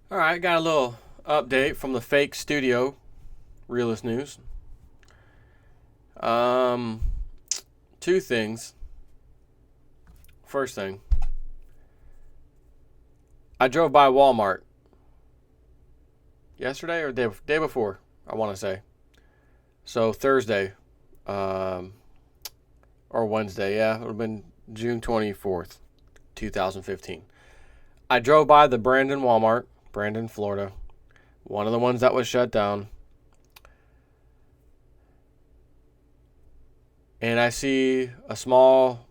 All right, got a little update from the fake studio, Realist News. Um, Two things. First thing, I drove by Walmart yesterday or day before, I want to say. So Thursday, um, or Wednesday, yeah, it would have been June 24th, 2015. I drove by the Brandon Walmart, Brandon, Florida, one of the ones that was shut down. And I see a small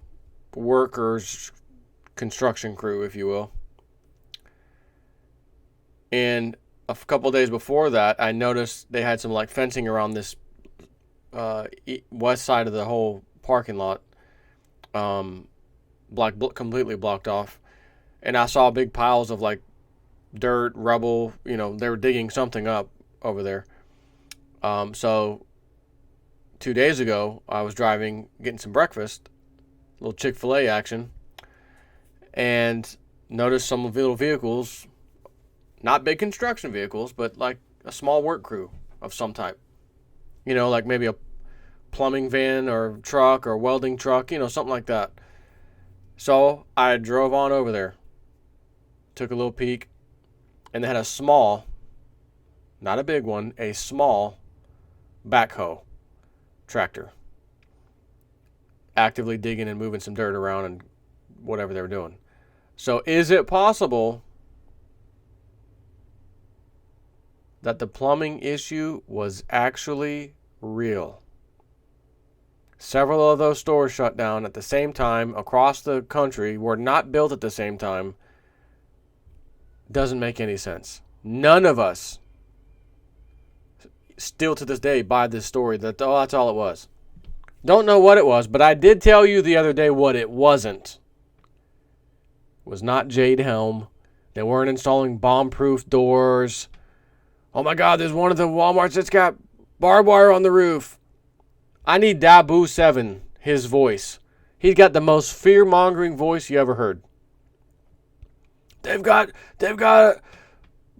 workers construction crew, if you will. And a couple days before that, I noticed they had some like fencing around this west side of the whole parking lot, completely blocked off. And I saw big piles of like dirt, rubble. They were digging something up over there. So 2 days ago, I was driving, getting some breakfast, a little Chick-fil-A action, and noticed some little vehicles, not big construction vehicles, but like a small work crew of some type. Like maybe a plumbing van or truck or welding truck, something like that. So I drove on over there, took a little peek, and they had a small, not a big one, a small backhoe tractor actively digging and moving some dirt around and whatever they were doing. So is it possible that the plumbing issue was actually real? Several of those stores shut down at the same time across the country, were not built at the same time. Doesn't make any sense. None of us, still to this day, buy this story that, oh, that's all it was. Don't know what it was, but I did tell you the other day what it wasn't. It was not Jade Helm. They weren't installing bomb-proof doors. Oh my God, there's one of the Walmarts that's got barbed wire on the roof. I need Dabu 7, his voice. He's got the most fear-mongering voice you ever heard. They've got a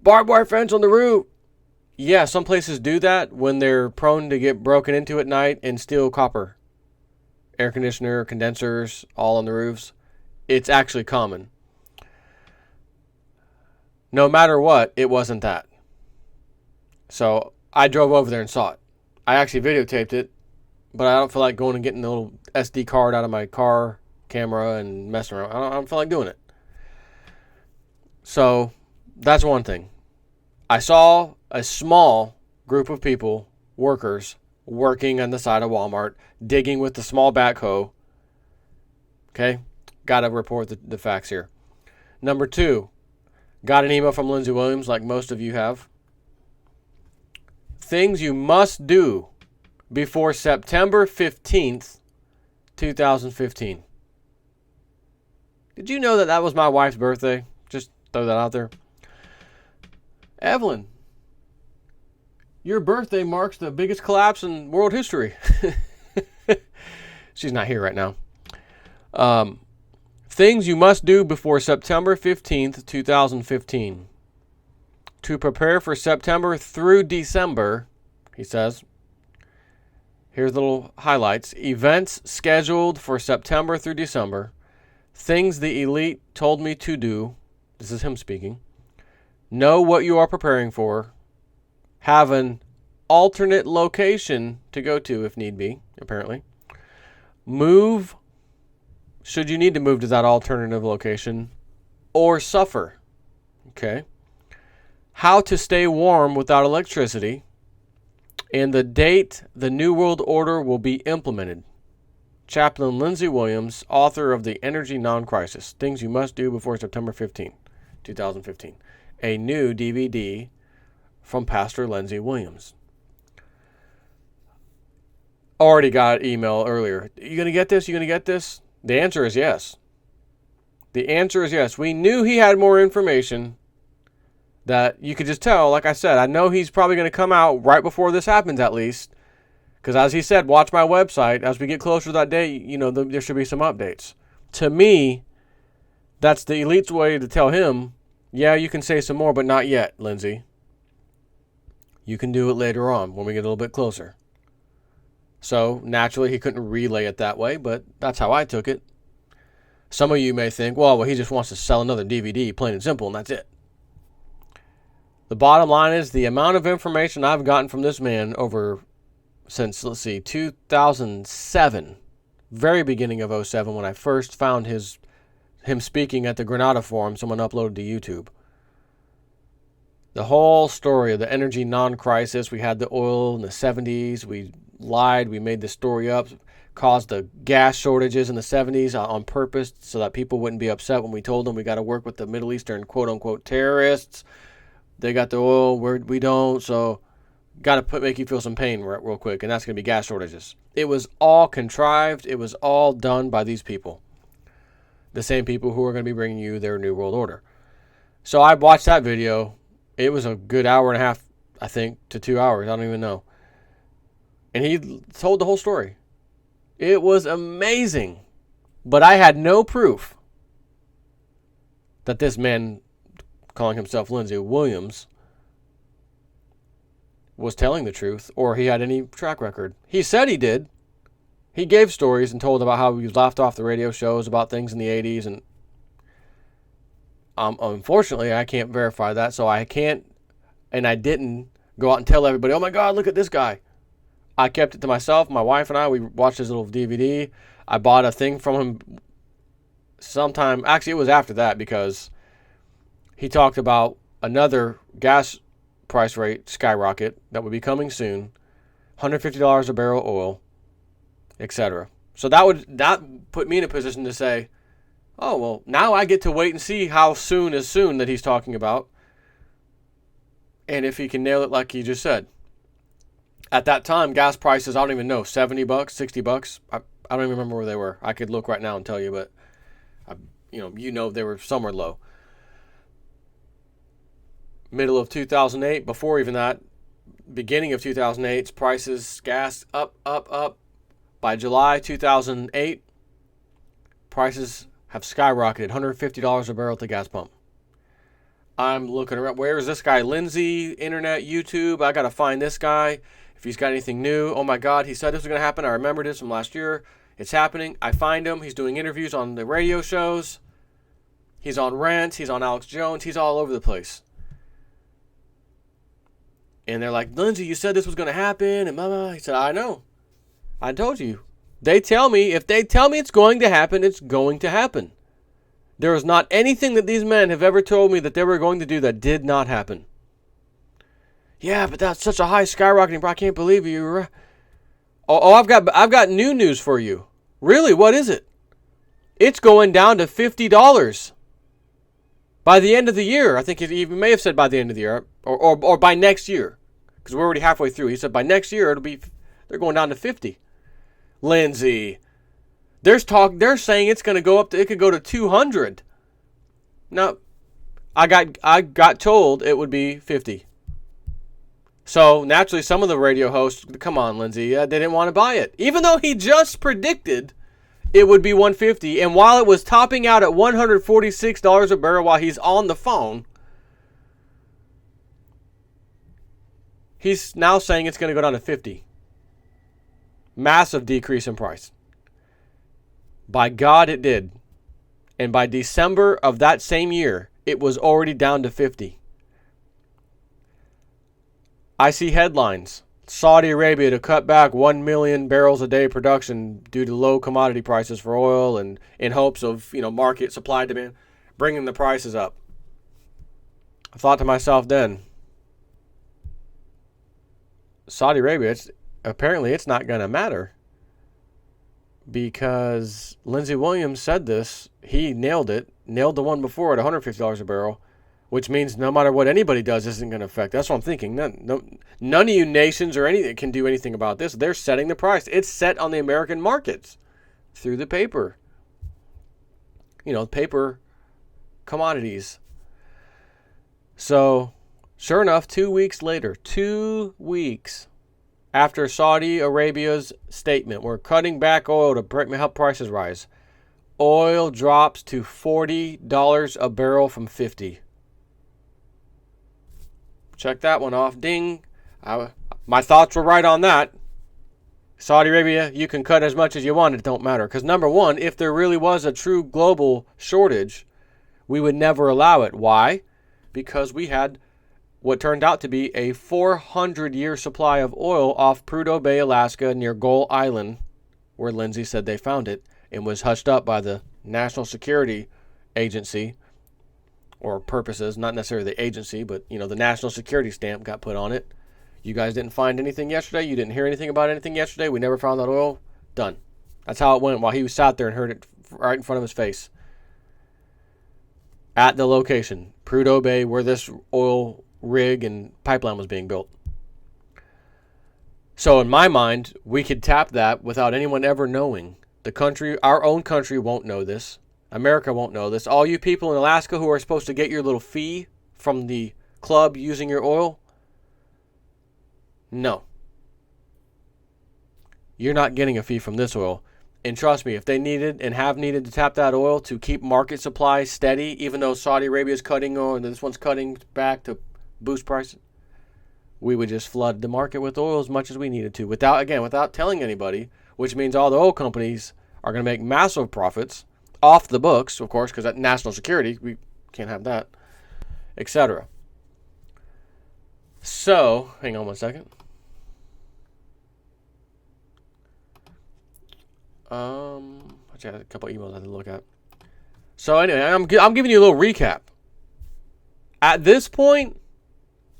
barbed wire fence on the roof. Yeah, some places do that when they're prone to get broken into at night and steal copper. Air conditioner, condensers, all on the roofs. It's actually common. No matter what, it wasn't that. So I drove over there and saw it. I actually videotaped it, but I don't feel like going and getting the little SD card out of my car camera and messing around. I don't feel like doing it. So that's one thing. I saw a small group of people, workers, working on the side of Walmart, digging with the small backhoe. Okay? Got to report the facts here. Number two, got an email from Lindsey Williams, like most of you have. Things you must do before September 15th, 2015. Did you know that was my wife's birthday? Just throw that out there. Evelyn, your birthday marks the biggest collapse in world history. She's not here right now. Things you must do before September 15th, 2015. To prepare for September through December, he says. Here's little highlights. Events scheduled for September through December. Things the elite told me to do. This is him speaking. Know what you are preparing for. Have an alternate location to go to if need be, apparently. Move, should you need to move to that alternative location, or suffer. Okay. How to stay warm without electricity, and the date the New World Order will be implemented. Chaplain Lindsey Williams, author of The Energy Non-Crisis, Things You Must Do Before September 15, 2015. A new DVD from Pastor Lindsey Williams. Already got an email earlier. You going to get this? You going to get this? The answer is yes. The answer is yes. We knew he had more information that you could just tell. Like I said, I know he's probably going to come out right before this happens at least. Because as he said, watch my website. As we get closer to that day, there should be some updates. To me, that's the elite's way to tell him, Yeah, you can say some more, but not yet, Lindsey. You can do it later on when we get a little bit closer. So, naturally, he couldn't relay it that way, but that's how I took it. Some of you may think, well, he just wants to sell another DVD, plain and simple, and that's it. The bottom line is the amount of information I've gotten from this man over since, 2007, very beginning of 2007, when I first found him speaking at the Granada Forum, someone uploaded to YouTube. The whole story of the energy non-crisis, we had the oil in the 70s, we lied, we made the story up, caused the gas shortages in the 70s on purpose so that people wouldn't be upset when we told them we got to work with the Middle Eastern quote-unquote terrorists. They got the oil, we don't, so got to make you feel some pain real quick, and that's going to be gas shortages. It was all contrived. It was all done by these people. The same people who are going to be bringing you their New World Order. So I watched that video. It was a good hour and a half, I think, to 2 hours. I don't even know. And he told the whole story. It was amazing. But I had no proof that this man, calling himself Lindsey Williams, was telling the truth or he had any track record. He said he did. He gave stories and told about how he was laughed off the radio shows about things in the 80s. And unfortunately, I can't verify that. So I can't, and I didn't go out and tell everybody, oh my God, look at this guy. I kept it to myself. My wife and I, we watched his little DVD. I bought a thing from him sometime. Actually, it was after that because he talked about another gas price rate skyrocket that would be coming soon, $150 a barrel oil, etc. So that put me in a position to say, oh, well, now I get to wait and see how soon is soon that he's talking about, and if he can nail it like he just said. At that time, gas prices, I don't even know, $70, $60. I don't even remember where they were. I could look right now and tell you, but they were somewhere low. Middle of 2008, before even that, beginning of 2008, prices, gas up. By July 2008, prices have skyrocketed, $150 a barrel at the gas pump. I'm looking around, where is this guy? Lindsey, internet, YouTube, I got to find this guy. If he's got anything new, oh my God, he said this was going to happen. I remember this from last year. It's happening. I find him. He's doing interviews on the radio shows. He's on Rant. He's on Alex Jones. He's all over the place. And they're like, Lindsey, you said this was going to happen. And mama, he said, I know. I told you. They tell me, if they tell me it's going to happen, it's going to happen. There is not anything that these men have ever told me that they were going to do that did not happen. Yeah, but that's such a high skyrocketing. I can't believe you. Oh, I've got new news for you. Really? What is it? It's going down to $50 by the end of the year. I think he may have said by the end of the year, or by next year, because we're already halfway through. He said by next year they're going down to 50. Lindsey, they're saying it's going to go up to, it could go to 200. Now, I got told it would be 50. So naturally, some of the radio hosts, come on, Lindsey, they didn't want to buy it, even though he just predicted it would be 150. And while it was topping out at $146 a barrel while he's on the phone, he's now saying it's going to go down to 50. Massive decrease in price. By God, it did. And by December of that same year, it was already down to 50. I see headlines. Saudi Arabia to cut back 1 million barrels a day production due to low commodity prices for oil and in hopes of, market supply demand, bringing the prices up. I thought to myself then, Saudi Arabia, apparently it's not going to matter, because Lindsey Williams said this. He nailed it. Nailed the one before at $150 a barrel, which means no matter what anybody does, isn't going to affect. That's what I'm thinking. None of you nations or anything can do anything about this. They're setting the price. It's set on the American markets through the paper. Paper commodities. So, sure enough, 2 weeks later, 2 weeks after Saudi Arabia's statement, we're cutting back oil to help prices rise, oil drops to $40 a barrel from $50. Check that one off. Ding. My thoughts were right on that. Saudi Arabia, you can cut as much as you want. It don't matter. Because number one, if there really was a true global shortage, we would never allow it. Why? Because we had what turned out to be a 400-year supply of oil off Prudhoe Bay, Alaska, near Gull Island, where Lindsey said they found it, and was hushed up by the National Security Agency, or purposes, not necessarily the agency, but, the national security stamp got put on it. You guys didn't find anything yesterday? You didn't hear anything about anything yesterday? We never found that oil? Done. That's how it went while he was sat there and heard it right in front of his face. At the location, Prudhoe Bay, where this oil rig and pipeline was being built. So in my mind, we could tap that without anyone ever knowing. The country, our own country, won't know this. America won't know this. All you people in Alaska who are supposed to get your little fee from the club using your oil, no. You're not getting a fee from this oil. And trust me, if they needed and have needed to tap that oil to keep market supply steady, even though Saudi Arabia is cutting oil and this one's cutting back to boost prices, we would just flood the market with oil as much as we needed to, without telling anybody, which means all the oil companies are going to make massive profits off the books, of course, because that's national security. We can't have that, etc. So, hang on one second. I had a couple emails I had to look at. So anyway, I'm giving you a little recap. At this point,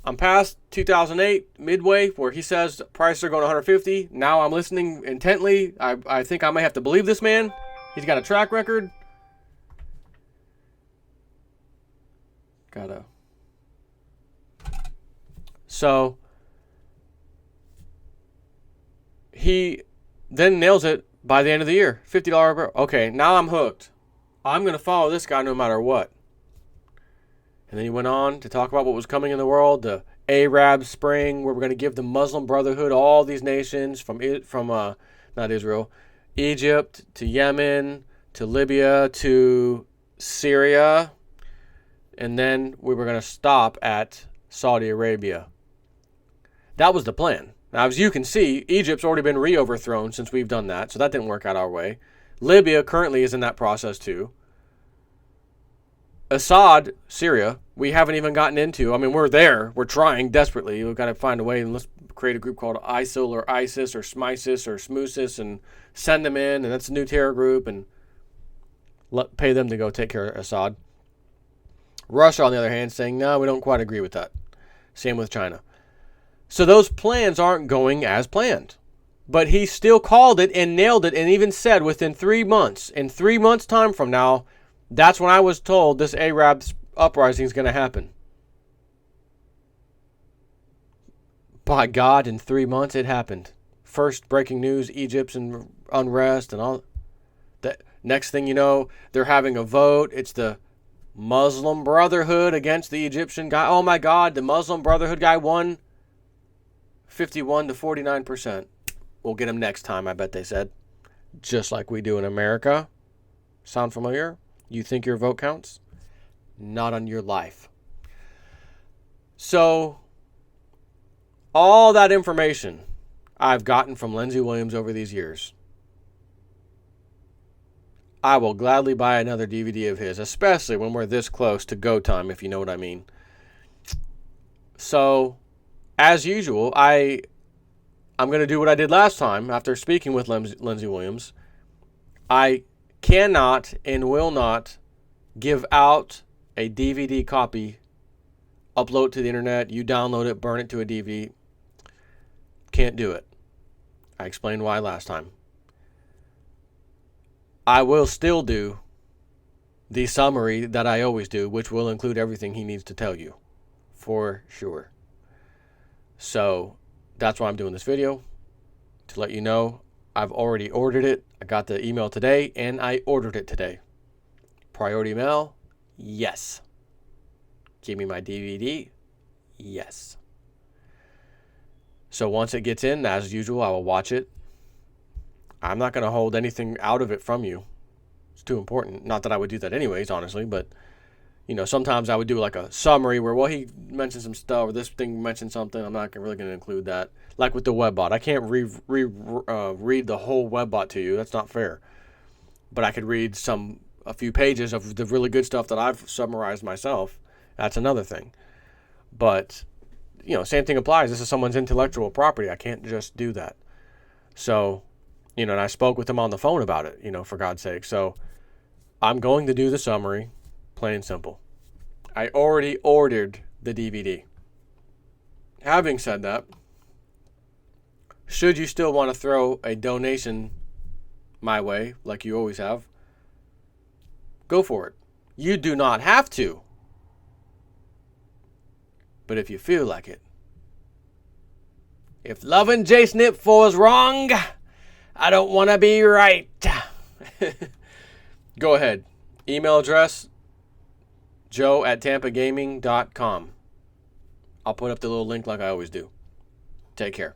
I'm past 2008, midway, where he says prices are going to 150. Now I'm listening intently. I think I may have to believe this man. He's got a track record. So he then nails it by the end of the year. $50 a barrel. Okay, now I'm hooked. I'm going to follow this guy no matter what. And then he went on to talk about what was coming in the world, the Arab Spring, where we're going to give the Muslim Brotherhood all these nations from not Israel, Egypt to Yemen to Libya to Syria, and then we were going to stop at Saudi Arabia. That was the plan. Now, as you can see, Egypt's already been re-overthrown since we've done that, so that didn't work out our way. Libya currently is in that process too. Assad, Syria, we haven't even gotten into. I mean, we're there. We're trying desperately. We've got to find a way, and let's create a group called ISIL or ISIS or SMISIS or SMUSIS and send them in, and that's a new terror group, and pay them to go take care of Assad. Russia, on the other hand, saying, no, we don't quite agree with that. Same with China. So those plans aren't going as planned. But he still called it and nailed it and even said within 3 months, in 3 months' time from now, that's when I was told this Arab uprising is going to happen. By God, in 3 months it happened. First breaking news, Egypt's in unrest and all. The next thing you know, they're having a vote. It's the Muslim Brotherhood against the Egyptian guy. Oh my God, the Muslim Brotherhood guy won 51 to 49%. We'll get him next time, I bet they said. Just like we do in America. Sound familiar? You think your vote counts? Not on your life. So, all that information I've gotten from Lindsey Williams over these years. I will gladly buy another DVD of his, especially when we're this close to go time, if you know what I mean. So, as usual, I'm going to do what I did last time after speaking with Lindsey Williams. I cannot and will not give out a DVD copy, upload to the internet, you download it, burn it to a DVD. Can't do it. I explained why last time. I will still do the summary that I always do, which will include everything he needs to tell you, for sure. So that's why I'm doing this video, to let you know I've already ordered it. I got the email today, and I ordered it today. Priority mail? Yes. Give me my DVD? Yes. So once it gets in, as usual, I will watch it. I'm not going to hold anything out of it from you. It's too important. Not that I would do that anyways, honestly, but sometimes I would do like a summary where, well, he mentioned some stuff, or this thing mentioned something. I'm not really going to include that. Like with the webbot, I can't read the whole webbot to you. That's not fair. But I could read a few pages of the really good stuff that I've summarized myself. That's another thing. But, same thing applies. This is someone's intellectual property. I can't just do that. So, and I spoke with him on the phone about it, for God's sake. So I'm going to do the summary, plain and simple. I already ordered the DVD. Having said that, should you still want to throw a donation my way, like you always have, go for it. You do not have to. But if you feel like it. If loving Jason Ipfo is wrong, I don't want to be right. Go ahead. Email address, joe@tampagaming.com. I'll put up the little link like I always do. Take care.